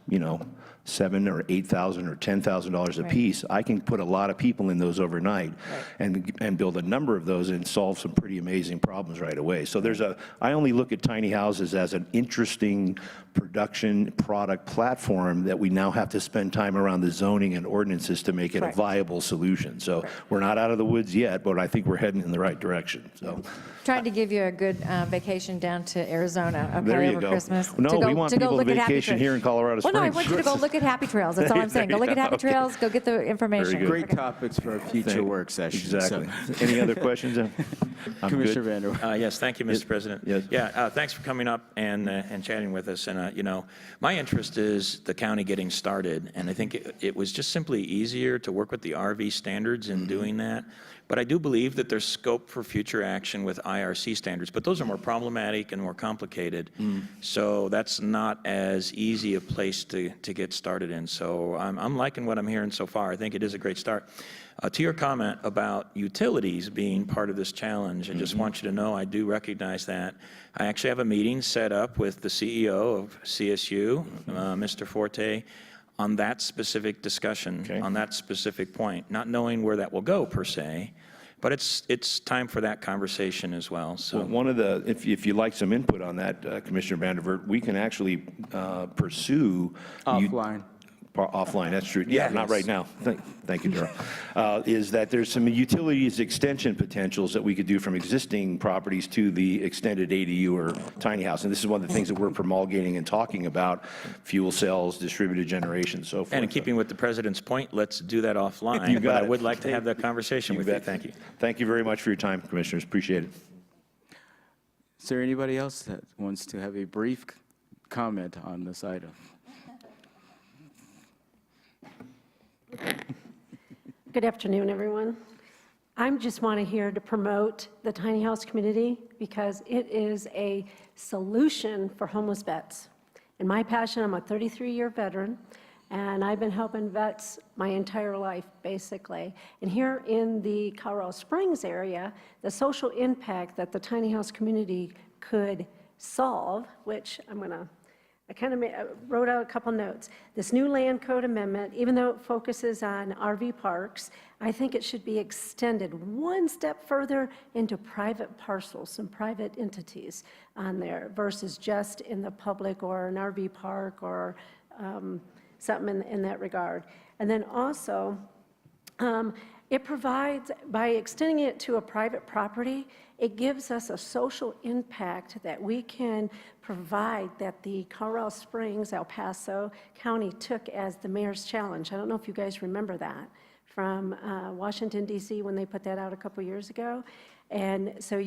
$7,000 or $8,000 or $10,000 a piece, I can put a lot of people in those overnight and build a number of those and solve some pretty amazing problems right away. So I only look at tiny houses as an interesting production product platform that we now have to spend time around the zoning and ordinances to make it a viable solution. So we're not out of the woods yet, but I think we're heading in the right direction. So Trying to give you a good vacation down to Arizona, okay, there you over go. Christmas. No, we want people to look at Happy vacation Trails. here in Colorado Well, Springs. no, I want you to go look at Happy Trails, that's all I'm saying. Go look at Happy Trails, go get the information. good. Great topics for a future work session. Exactly. So- Any other questions? I'm Commissioner good. Vander. Yes, thank you, Mr. President. Yes. Yeah, thanks for coming up and chatting with us. And, you know, my interest is the county getting started, and I think it was just simply easier to work with the RV standards in doing that. But I do believe that there's scope for future action with IRC standards, but those are more problematic and more complicated. So that's not as easy a place to get started in. So I'm liking what I'm hearing so far. I think it is a great start. To your comment about utilities being part of this challenge, I just want you to know I do recognize that. I actually have a meeting set up with the CEO of CSU, Mr. Forte, on that specific discussion, on that specific point, not knowing where that will go per se, but it's time for that conversation as well. So Well, one of the, if you'd like some input on that, Commissioner Vandervert, we can actually pursue. Offline. Offline, that's true. Yeah, not right now. Thank you, Darrell. Is that there's some utilities extension potentials that we could do from existing properties to the extended ADU or tiny house. And this is one of the things that we're promulgating and talking about, fuel cells, distributed generation, so forth. And in keeping with the president's point, let's do that offline. You got but I it. would like to have that conversation with you. bet. Thank you. Thank you very much for your time, Commissioners. Appreciate it. Is there anybody else that wants to have a brief comment on this item? Good afternoon, everyone. I'm just want to here to promote the tiny house community because it is a solution for homeless vets. In my passion, I'm a 33-year veteran, and I've been helping vets my entire life, basically. And here in the Colorado Springs area, the social impact that the tiny house community could solve, which I kind of wrote out a couple notes. This new land code amendment, even though it focuses on RV parks, I think it should be extended one step further into private parcels, some private entities on there versus just in the public or an RV park or something in that regard. And then also, it provides, by extending it to a private property, it gives us a social impact that we can provide that the Colorado Springs, El Paso County took as the mayor's challenge. I don't know if you guys remember that from Washington, D.C. when they put that out a couple years ago. And so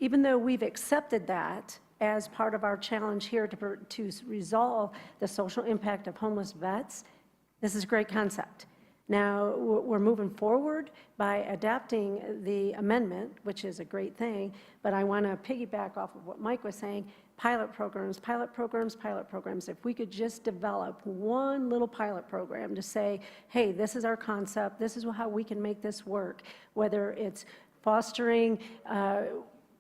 even though we've accepted that as part of our challenge here to resolve the social impact of homeless vets, this is a great concept. Now, we're moving forward by adapting the amendment, which is a great thing, but I want to piggyback off of what Mike was saying, pilot programs, pilot programs, pilot programs. If we could just develop one little pilot program to say, hey, this is our concept, this is how we can make this work, whether it's fostering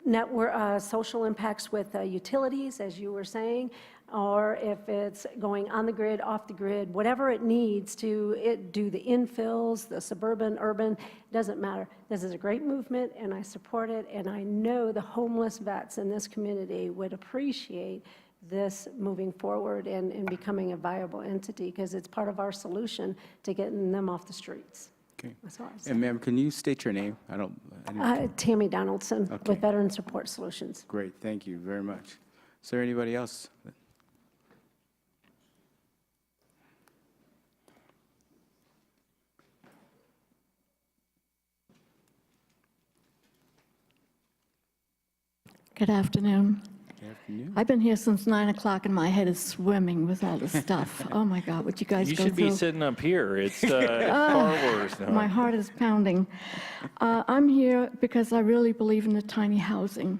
network, social impacts with utilities, as you were saying, or if it's going on the grid, off the grid, whatever it needs to do the infills, the suburban, urban, doesn't matter. This is a great movement, and I support it, and I know the homeless vets in this community would appreciate this moving forward and becoming a viable entity, because it's part of our solution to getting them off the streets. Okay. That's all I say. And ma'am, can you state your name? I didn't- Tammy Donaldson Okay. with Veteran Support Solutions. Great, thank you very much. Is there anybody else? Good afternoon. Good afternoon. I've been here since 9 o'clock and my head is swimming with all this stuff. Oh my God, what you guys You go should be through. sitting up here. It's far worse. No. My heart is pounding. I'm here because I really believe in the tiny housing.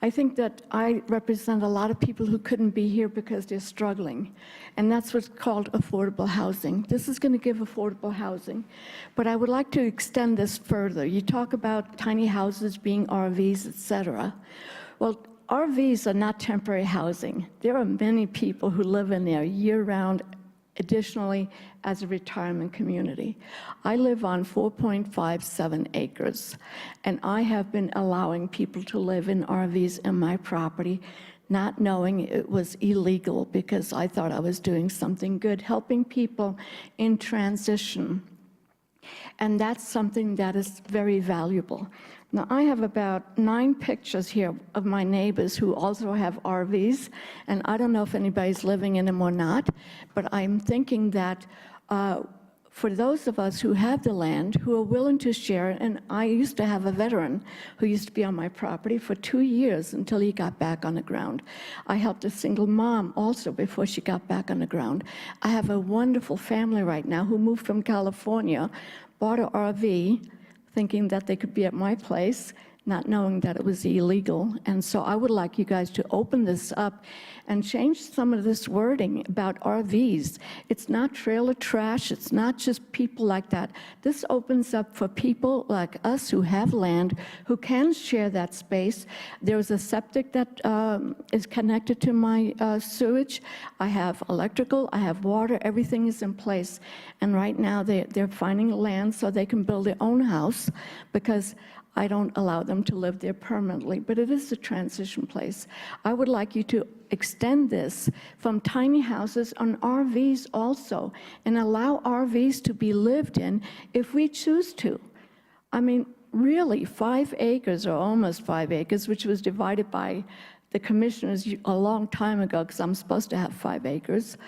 I think that I represent a lot of people who couldn't be here because they're struggling. And that's what's called affordable housing. This is going to give affordable housing. But I would like to extend this further. You talk about tiny houses being RVs, et cetera. Well, RVs are not temporary housing. There are many people who live in there year-round, additionally as a retirement community. I live on 4.57 acres, and I have been allowing people to live in RVs in my property, not knowing it was illegal because I thought I was doing something good, helping people in transition. And that's something that is very valuable. Now, I have about 9 pictures here of my neighbors who also have RVs, and I don't know if anybody's living in them or not, but I'm thinking that for those of us who have the land, who are willing to share, and I used to have a veteran who used to be on my property for 2 years until he got back on the ground. I helped a single mom also before she got back on the ground. I have a wonderful family right now who moved from California, bought an RV, thinking that they could be at my place, not knowing that it was illegal. And so I would like you guys to open this up and change some of this wording about RVs. It's not trailer trash. It's not just people like that. This opens up for people like us who have land, who can share that space. There's a septic that is connected to my sewage. I have electrical, I have water, everything is in place. And right now they're finding land so they can build their own house, because I don't allow them to live there permanently, but it is a transition place. I would like you to extend this from tiny houses on RVs also, and allow RVs to be lived in if we choose to. I mean, really, 5 acres, or almost 5 acres, which was divided by the commissioners a long time ago, because I'm supposed to have 5 acres.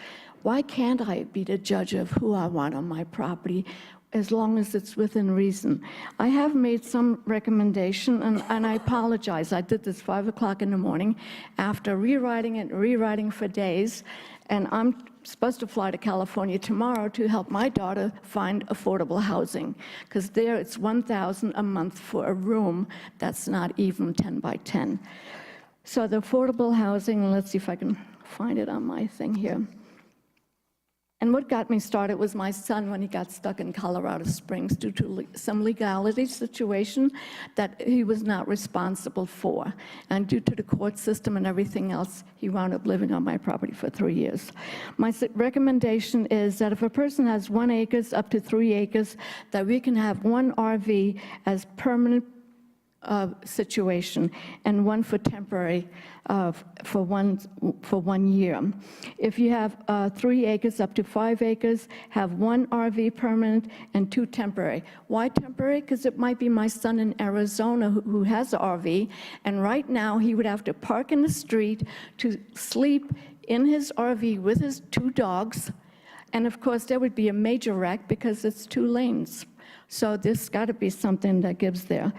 Why can't I be the judge of who I want on my property, as long as it's within reason? I have made some recommendation, and I apologize. I did this 5 o'clock in the morning after rewriting it, rewriting for days, and I'm supposed to fly to California tomorrow to help my daughter find affordable housing, because there it's $1,000 a month for a room that's not even 10 by 10. So the affordable housing, let's see if I can find it on my thing here. And what got me started was my son when he got stuck in Colorado Springs due to some legality situation that he was not responsible for. And due to the court system and everything else, he wound up living on my property for 3 years. My recommendation is that if a person has 1 acre up to 3 acres, that we can have 1 RV as permanent situation and 1 for temporary for one year. If you have 3 acres up to 5 acres, have 1 RV permanent and 2 temporary. Why temporary? Because it might be my son in Arizona who has an RV, and right now he would have to park in the street to sleep in his RV with his 2 dogs, and of course there would be a major wreck because it's 2 lanes. So there's got to be something that gives there.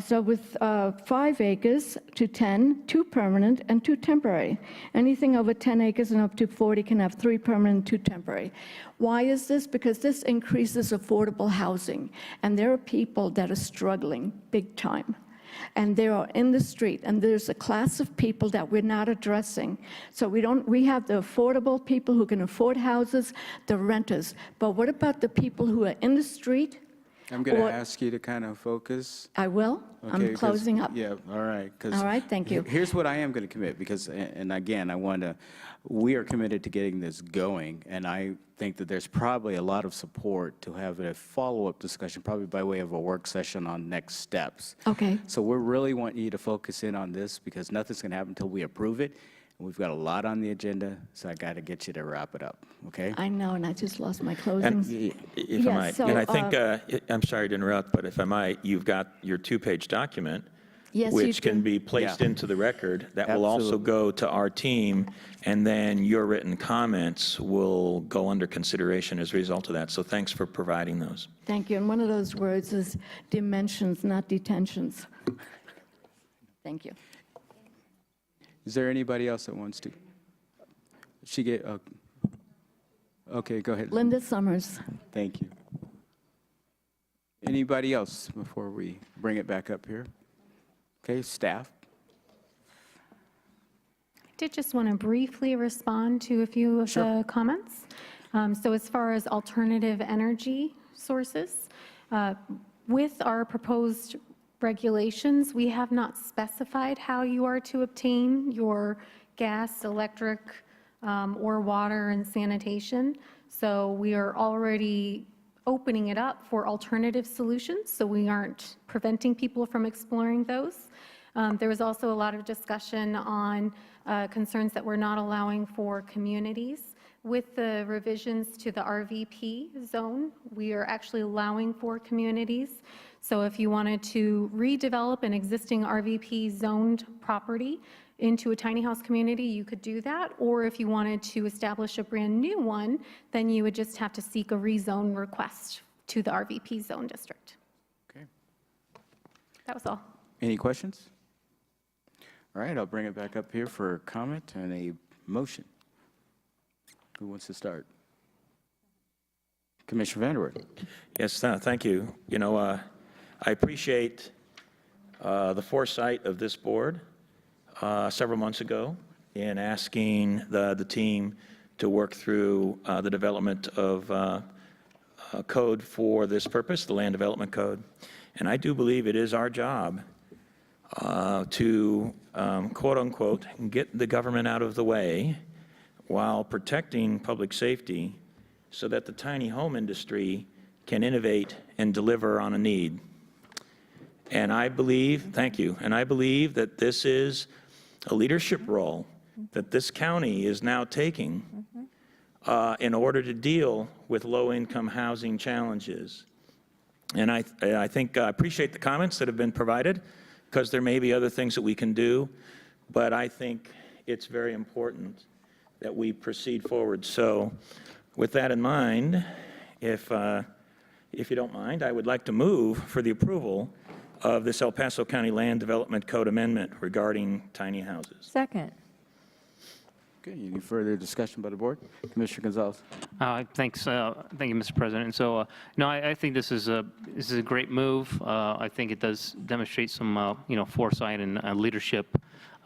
So with 5 acres to 10, 2 permanent and 2 temporary. Anything over 10 acres and up to 40 can have 3 permanent, 2 temporary. Why is this? Because this increases affordable housing, and there are people that are struggling big time. And they are in the street, and there's a class of people that we're not addressing. So we have the affordable people who can afford houses, the renters. But what about the people who are in the street? I'm going to ask you to kind of focus. I will. Okay, I'm closing up. Yeah, all right. All right, thank you. Here's what I am going to commit, because, and again, we are committed to getting this going, and I think that there's probably a lot of support to have a follow-up discussion, probably by way of a work session on next steps. Okay. So we really want you to focus in on this, because nothing's going to happen until we approve it. And we've got a lot on the agenda, so I got to get you to wrap it up, okay? I know, and I just lost my closing. And if I Yeah, might, so, and I think, I'm sorry to interrupt, but if I might, you've got your 2-page document, Yes, you which can do. be placed Yeah. into the record. That will also Absolutely. go to our team, and then your written comments will go under consideration as a result of that. So thanks for providing those. Thank you. And one of those words is dimensions, not detentions. Thank you. Is there anybody else that wants to? Okay, go ahead. Linda Summers. Thank you. Anybody else before we bring it back up here? Okay, staff? I did just want to briefly respond to a few of the comments. So as far as alternative energy sources, with our proposed regulations, we have not specified how you are to obtain your gas, electric, or water and sanitation. So we are already opening it up for alternative solutions, so we aren't preventing people from exploring those. There was also a lot of discussion on concerns that we're not allowing for communities. With the revisions to the RVP zone, we are actually allowing for communities. So if you wanted to redevelop an existing RVP zoned property into a tiny house community, you could do that. Or if you wanted to establish a brand new one, then you would just have to seek a rezone request to the RVP zone district. Okay. That was all. Any questions? All right, I'll bring it back up here for a comment and a motion. Who wants to start? Commissioner Vanderwerf. Yes, thank you. You know, I appreciate the foresight of this board several months ago in asking the team to work through the development of a code for this purpose, the Land Development Code. And I do believe it is our job to, quote unquote, get the government out of the way while protecting public safety so that the tiny home industry can innovate and deliver on a need. And I believe, thank you, and I believe that this is a leadership role that this county is now taking in order to deal with low-income housing challenges. And I think I appreciate the comments that have been provided, because there may be other things that we can do, but I think it's very important that we proceed forward. So with that in mind, if you don't mind, I would like to move for the approval of this El Paso County Land Development Code amendment regarding tiny houses. Second. Okay, any further discussion by the board? Commissioner Gonzalez. Thanks. Thank you, Mr. President. And so, no, I think this is a great move. I think it does demonstrate some, foresight and leadership.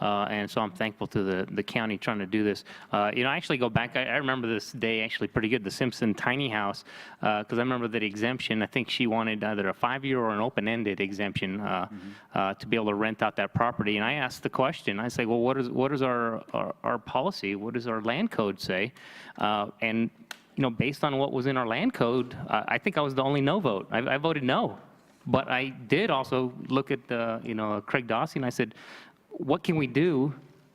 And so I'm thankful to the county trying to do this. I actually go back, I remember this day actually pretty good, the Simpson tiny house, because I remember that exemption. I think she wanted either a 5-year or an open-ended exemption to be able to rent out that property. And I asked the question, I say, well, what is our policy? What does our land code say? And based on what was in our land code, I think I was the only no vote. I voted no. But I did also look at Craig Dossie, and I said, what can we do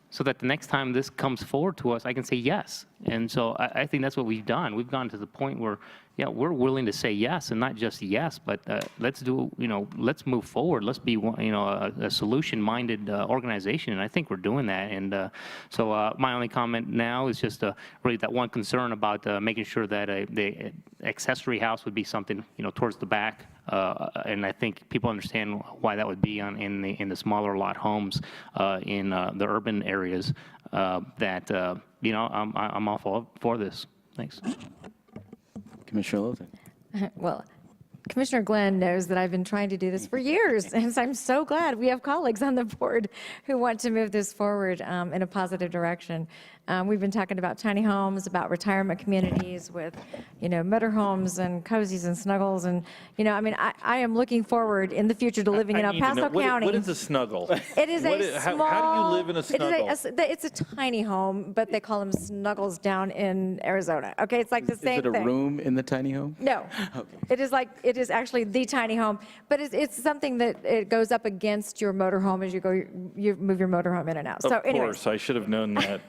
so that the next time this comes forward to us, I can say yes? And so I think that's what we've done. We've gone to the point where, we're willing to say yes, and not just yes, but let's do, let's move forward. Let's be, a solution-minded organization, and I think we're doing that. And so my only comment now is just really that one concern about making sure that the accessory house would be something, towards the back. And I think people understand why that would be in the smaller lot homes in the urban areas. I'm all for this. Thanks. Commissioner Littleton. Well, Commissioner Glenn knows that I've been trying to do this for years, and so I'm so glad we have colleagues on the board who want to move this forward in a positive direction. We've been talking about tiny homes, about retirement communities with, motorhomes and cozies and snuggles, and, I am looking forward in the future to living in El Paso County. What is a snuggle? It is a small. How do you live in a snuggle? It's a tiny home, but they call them snuggles down in Arizona. Okay, it's like the same thing. Is it a room in the tiny home? No. Okay. It is actually the tiny home, but it's something that it goes up against your motorhome as you move your motorhome in and out. So Of course, I should have known that.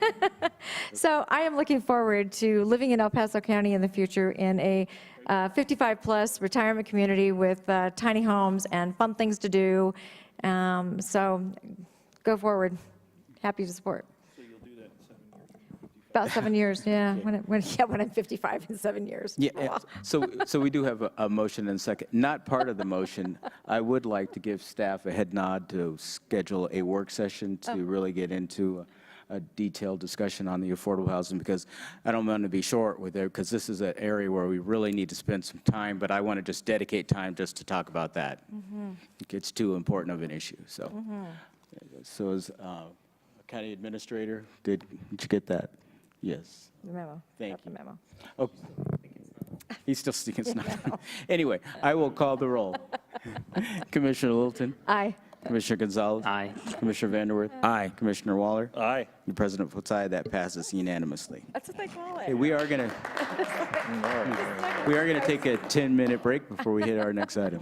So I am looking forward to living in El Paso County in the future in a 55-plus retirement community with tiny homes and fun things to do. So go forward. Happy to support. So you'll do that in 7 years? About 7 years, yeah. When I'm 55 in 7 years. Yeah, so we do have a motion and a second. Not part of the motion, I would like to give staff a head nod to schedule a work session to really get into a detailed discussion on the affordable housing, because I don't want to be short with it, because this is an area where we really need to spend some time, but I want to just dedicate time just to talk about that. It's too important of an issue, so. So as county administrator, did you get that? Yes. The memo. Thank Got you. the memo. Oh, he's still sneaking snuff. Anyway, I will call the roll. Commissioner Littleton. Aye. Commissioner Gonzalez? Aye. Commissioner Vanderworth? Aye. Commissioner Waller? Aye. The president votes aye. That passes unanimously. That's what they call Hey, it. we are going to take a 10-minute break before we hit our next item.